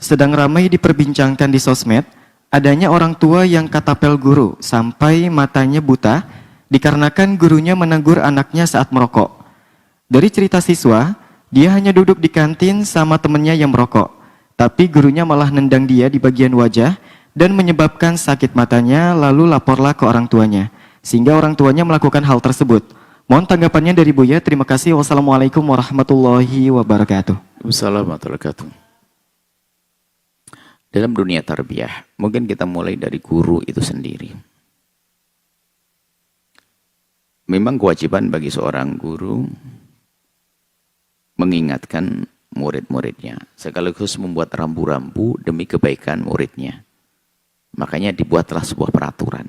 Sedang ramai diperbincangkan di sosmed, adanya orang tua yang katapel guru sampai matanya buta dikarenakan gurunya menegur anaknya saat merokok. Dari cerita siswa, dia hanya duduk di kantin sama temennya yang merokok, tapi gurunya malah nendang dia di bagian wajah dan menyebabkan sakit matanya, lalu laporlah ke orang tuanya, sehingga orang tuanya melakukan hal tersebut. Mohon tanggapannya dari Buya. Terima kasih. Wassalamualaikum warahmatullahi wabarakatuh. Wassalamualaikum warahmatullahi wabarakatuh. Dalam dunia tarbiyah, mungkin kita mulai dari guru itu sendiri. Memang kewajiban bagi seorang guru mengingatkan murid-muridnya, sekaligus membuat rambu-rambu demi kebaikan muridnya. Makanya dibuatlah sebuah peraturan.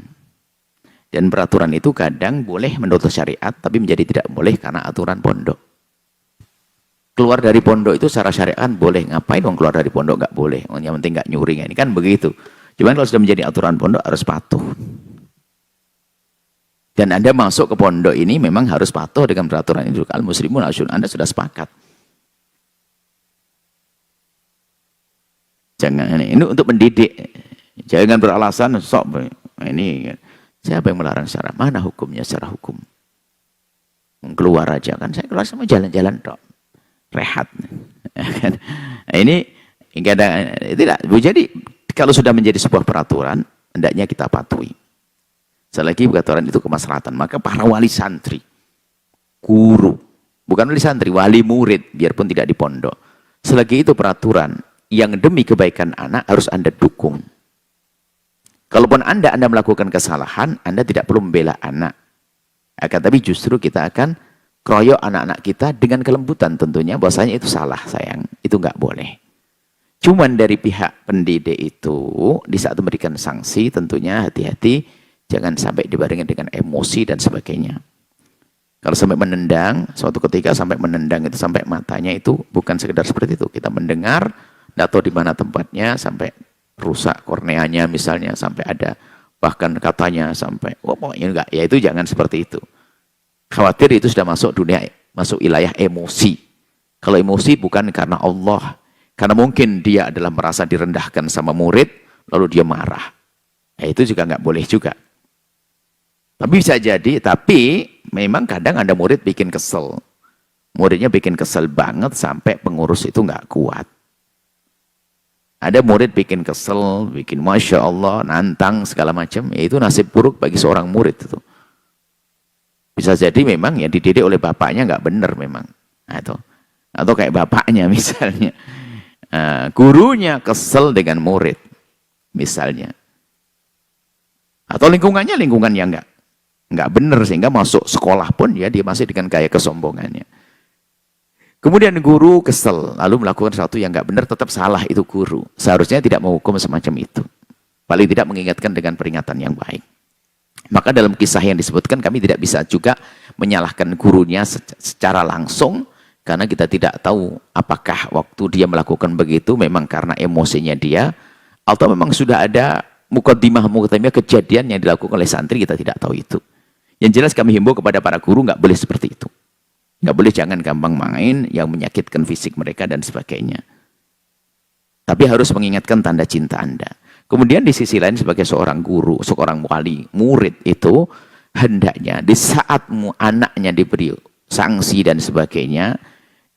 Dan peraturan itu kadang boleh menurut syariat, tapi menjadi tidak boleh karena aturan pondok. Keluar dari pondok itu secara syariat boleh. Ngapain dong keluar dari pondok? Nggak boleh. Yang penting nggak nyuri. Ini kan begitu. Cuman kalau sudah menjadi aturan pondok harus patuh. Dan Anda masuk ke pondok ini memang harus patuh dengan peraturan itu. Kalau muslimun Anda sudah sepakat. Jangan ini untuk mendidik. Jangan beralasan sok ini. Siapa yang melarang secara mana hukumnya secara hukum? Keluar aja kan. Saya keluar sama jalan-jalan dok. Rehat. Nah, ini enggak ada tidak. Jadi kalau sudah menjadi sebuah peraturan, hendaknya kita patuhi. Selagi peraturan itu kemaslahatan, maka para wali santri, guru, bukan wali santri, wali murid, biarpun tidak di pondok. Selagi itu peraturan yang demi kebaikan anak harus Anda dukung. Kalaupun Anda melakukan kesalahan, Anda tidak perlu membela anak. Akan tapi justru kita akan keroyok anak-anak kita dengan kelembutan tentunya, bahwasanya itu salah sayang, itu nggak boleh. Cuman dari pihak pendidik itu di saat memberikan sanksi tentunya hati-hati, jangan sampai dibarengi dengan emosi dan sebagainya. Kalau sampai menendang, suatu ketika sampai menendang itu sampai matanya itu bukan sekedar seperti itu. Kita mendengar, nggak tahu di mana tempatnya sampai rusak korneanya misalnya, sampai ada bahkan katanya sampai, oh pokoknya enggak, ya itu jangan seperti itu. Khawatir itu sudah masuk dunia, masuk wilayah emosi. Kalau emosi bukan karena Allah. Karena mungkin dia adalah merasa direndahkan sama murid, lalu dia marah. Ya, itu juga nggak boleh juga. Tapi bisa jadi, tapi memang kadang ada murid bikin kesel. Muridnya bikin kesel banget sampai pengurus itu nggak kuat. Ada murid bikin kesel, bikin Masya Allah, nantang segala macam. Ya, itu nasib buruk bagi seorang murid itu. Bisa jadi memang yang dididik oleh bapaknya nggak benar memang. Atau kayak bapaknya misalnya. Gurunya kesel dengan murid. Misalnya. Atau lingkungannya lingkungan yang nggak benar. Sehingga masuk sekolah pun ya dia masih dengan gaya kesombongannya. Kemudian guru kesel. Lalu melakukan sesuatu yang nggak benar, tetap salah itu guru. Seharusnya tidak menghukum semacam itu. Paling tidak mengingatkan dengan peringatan yang baik. Maka dalam kisah yang disebutkan kami tidak bisa juga menyalahkan gurunya secara langsung karena kita tidak tahu apakah waktu dia melakukan begitu memang karena emosinya dia atau memang sudah ada mukaddimah kejadian yang dilakukan oleh santri, kita tidak tahu itu. Yang jelas kami himbau kepada para guru nggak boleh seperti itu. Nggak boleh, jangan gampang main yang menyakitkan fisik mereka dan sebagainya. Tapi harus mengingatkan tanda cinta Anda. Kemudian di sisi lain sebagai seorang guru, seorang wali, murid itu hendaknya di saat anaknya diberi sanksi dan sebagainya,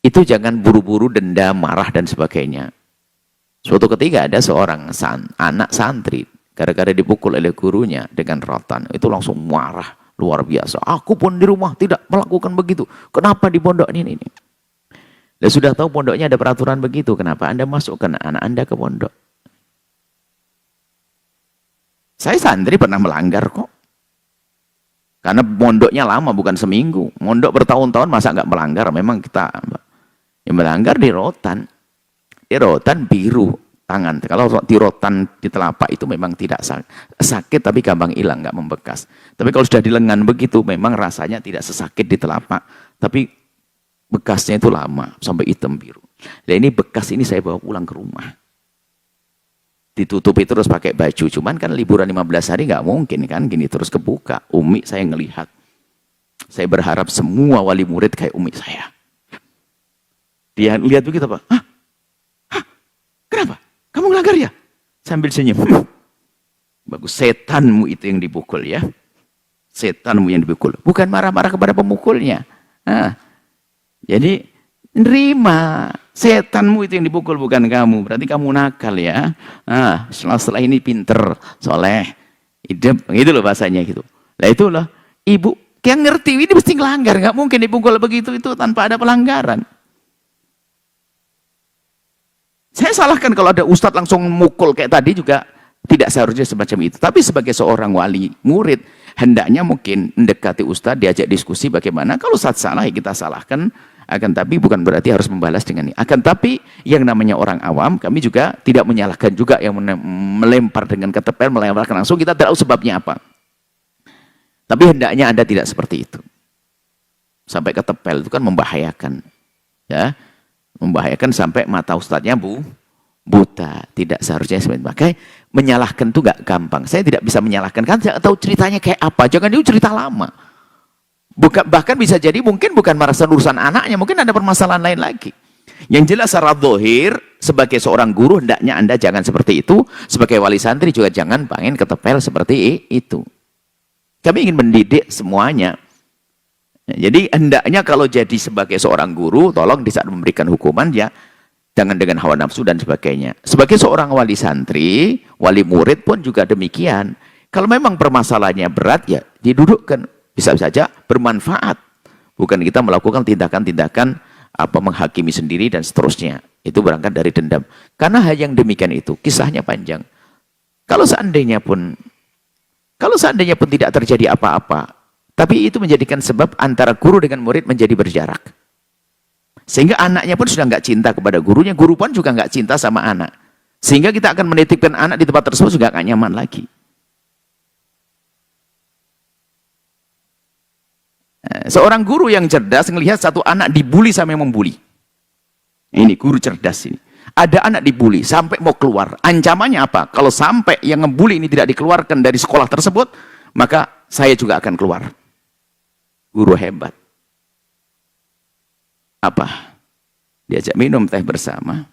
itu jangan buru-buru dendam, marah dan sebagainya. Suatu ketika ada seorang anak santri, gara-gara dipukul oleh gurunya dengan rotan, itu langsung marah, luar biasa. Aku pun di rumah tidak melakukan begitu. Kenapa di pondok ini? Dan sudah tahu pondoknya ada peraturan begitu, kenapa Anda masukkan anak Anda ke pondok? Saya santri pernah melanggar kok. Karena mondoknya lama, bukan seminggu. Mondok bertahun-tahun masa nggak melanggar? Memang kita yang melanggar di rotan. Di rotan biru tangan. Kalau di rotan di telapak itu memang tidak sakit, tapi gampang hilang, nggak membekas. Tapi kalau sudah di lengan begitu, memang rasanya tidak sesakit di telapak. Tapi bekasnya itu lama, sampai hitam biru. Dan ini bekas ini saya bawa pulang ke rumah. Ditutupi terus pakai baju, cuman kan liburan 15 hari nggak mungkin kan gini terus kebuka. Umi saya ngelihat, saya berharap semua wali murid kayak umi saya. Dia lihat begitu apa? Hah? Kenapa? melanggar ya? Sambil senyum. Bagus, setanmu itu yang dipukul ya. Setanmu yang dipukul. Bukan marah-marah kepada pemukulnya. Nah, jadi, nerima. Setanmu itu yang dipukul, bukan kamu. Berarti kamu nakal ya. Nah, setelah ini pinter, soleh, hidup. Gitu loh bahasanya gitu. Nah itulah, ibu yang ngerti ini mesti ngelanggar. Nggak mungkin dipukul begitu itu tanpa ada pelanggaran. Saya salahkan kalau ada ustadz langsung mukul kayak tadi juga tidak seharusnya semacam itu. Tapi sebagai seorang wali murid, hendaknya mungkin mendekati ustadz, diajak diskusi bagaimana. Kalau ustadz salah, ya kita salahkan. Akan tapi bukan berarti harus membalas dengan ini. Akan tapi yang namanya orang awam, kami juga tidak menyalahkan juga yang melempar dengan ketepel, melemparkan langsung, kita tidak tahu sebabnya apa. Tapi hendaknya Anda tidak seperti itu. Sampai ketepel itu kan membahayakan. Ya. Membahayakan sampai mata ustadznya buta. Tidak seharusnya seperti itu. Makanya menyalahkan itu gak gampang. Saya tidak bisa menyalahkan. Kan tidak tahu ceritanya kayak apa. Jangan itu cerita lama. Bahkan bisa jadi mungkin bukan urusan anaknya. Mungkin ada permasalahan lain lagi. Yang jelas secara zahir, sebagai seorang guru, hendaknya Anda jangan seperti itu. Sebagai wali santri juga jangan pengen ketepel seperti itu. Kami ingin mendidik semuanya. Jadi hendaknya kalau jadi sebagai seorang guru, tolong di saat memberikan hukuman ya jangan dengan hawa nafsu dan sebagainya. Sebagai seorang wali santri, wali murid pun juga demikian. Kalau memang permasalahannya berat ya didudukkan, bisa saja bermanfaat. Bukan kita melakukan tindakan-tindakan apa menghakimi sendiri dan seterusnya. Itu berangkat dari dendam. Karena hal yang demikian itu kisahnya panjang. Kalau seandainya pun tidak terjadi apa-apa, tapi itu menjadikan sebab antara guru dengan murid menjadi berjarak. Sehingga anaknya pun sudah nggak cinta kepada gurunya, guru pun juga nggak cinta sama anak. Sehingga kita akan menitipkan anak di tempat tersebut juga nggak nyaman lagi. Seorang guru yang cerdas melihat satu anak dibully sampai membuli. Ini guru cerdas ini. Ada anak dibully sampai mau keluar. Ancamannya apa? Kalau sampai yang ngebully ini tidak dikeluarkan dari sekolah tersebut, maka saya juga akan keluar. Guru hebat. Apa? Diajak minum teh bersama.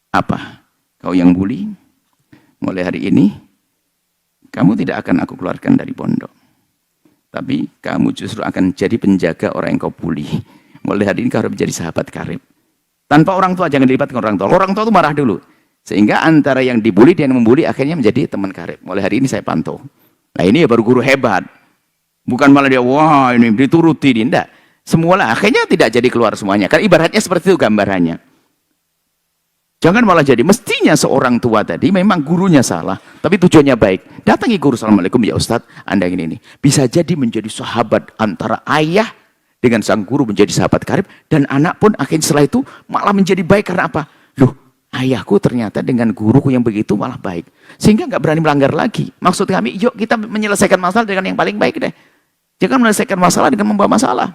Apa? Kau yang bully? Mulai hari ini, kamu tidak akan aku keluarkan dari pondok. Tapi kamu justru akan jadi penjaga orang yang kau bully. Mulai hari ini kau harus menjadi sahabat karib. Tanpa orang tua, jangan dilibatkan orang tua. Orang tua itu marah dulu. Sehingga antara yang dibully dan yang membuli akhirnya menjadi teman karib. Mulai hari ini saya pantau. Nah ini ya baru guru hebat. Bukan malah dia, wah ini dituruti. Tidak. Semualah akhirnya tidak jadi keluar semuanya. Kan ibaratnya seperti itu gambarannya. Jangan malah jadi, mestinya seorang tua tadi memang gurunya salah. Tapi tujuannya baik. Datangi guru, assalamualaikum ya Ustadz, Anda ini. Bisa jadi menjadi sahabat antara ayah dengan sang guru menjadi sahabat karib. Dan anak pun akhirnya setelah itu malah menjadi baik karena apa? Loh, ayahku ternyata dengan guruku yang begitu malah baik. Sehingga nggak berani melanggar lagi. Maksud kami, yuk kita menyelesaikan masalah dengan yang paling baik deh. Jangan menyelesaikan masalah dengan membawa masalah.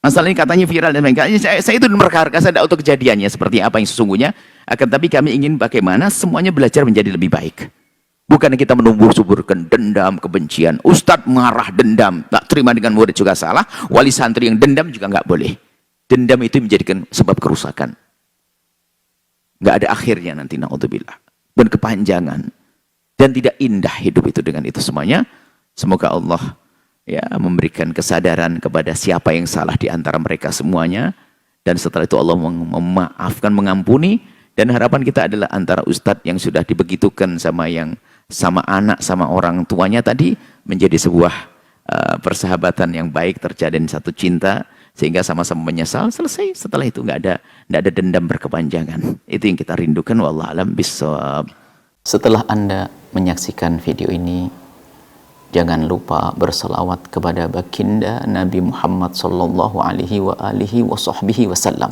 Masalah ini katanya viral dan lain-lain. Saya itu memperkarakan, saya tidak tahu kejadiannya seperti apa yang sesungguhnya. Akan tapi kami ingin bagaimana semuanya belajar menjadi lebih baik. Bukan kita menumbuh-suburkan dendam, kebencian. Ustadz marah dendam, tak terima dengan murid juga salah. Wali santri yang dendam juga nggak boleh. Dendam itu menjadikan sebab kerusakan. Nggak ada akhirnya nanti, na'udzubillah. Dan kepanjangan. Dan tidak indah hidup itu dengan itu semuanya. Semoga Allah ya memberikan kesadaran kepada siapa yang salah di antara mereka semuanya. Dan setelah itu Allah memaafkan, mengampuni. Dan harapan kita adalah antara ustadz yang sudah dibegitukan sama anak, sama orang tuanya tadi, menjadi sebuah persahabatan yang baik, terjalin satu cinta, sehingga sama-sama menyesal, selesai. Setelah itu nggak ada dendam berkepanjangan. Itu yang kita rindukan. Wallahu a'lam bishawab. Setelah Anda menyaksikan video ini, jangan lupa berselawat kepada baginda Nabi Muhammad sallallahu alaihi wa alihi wa sahbihi wasallam.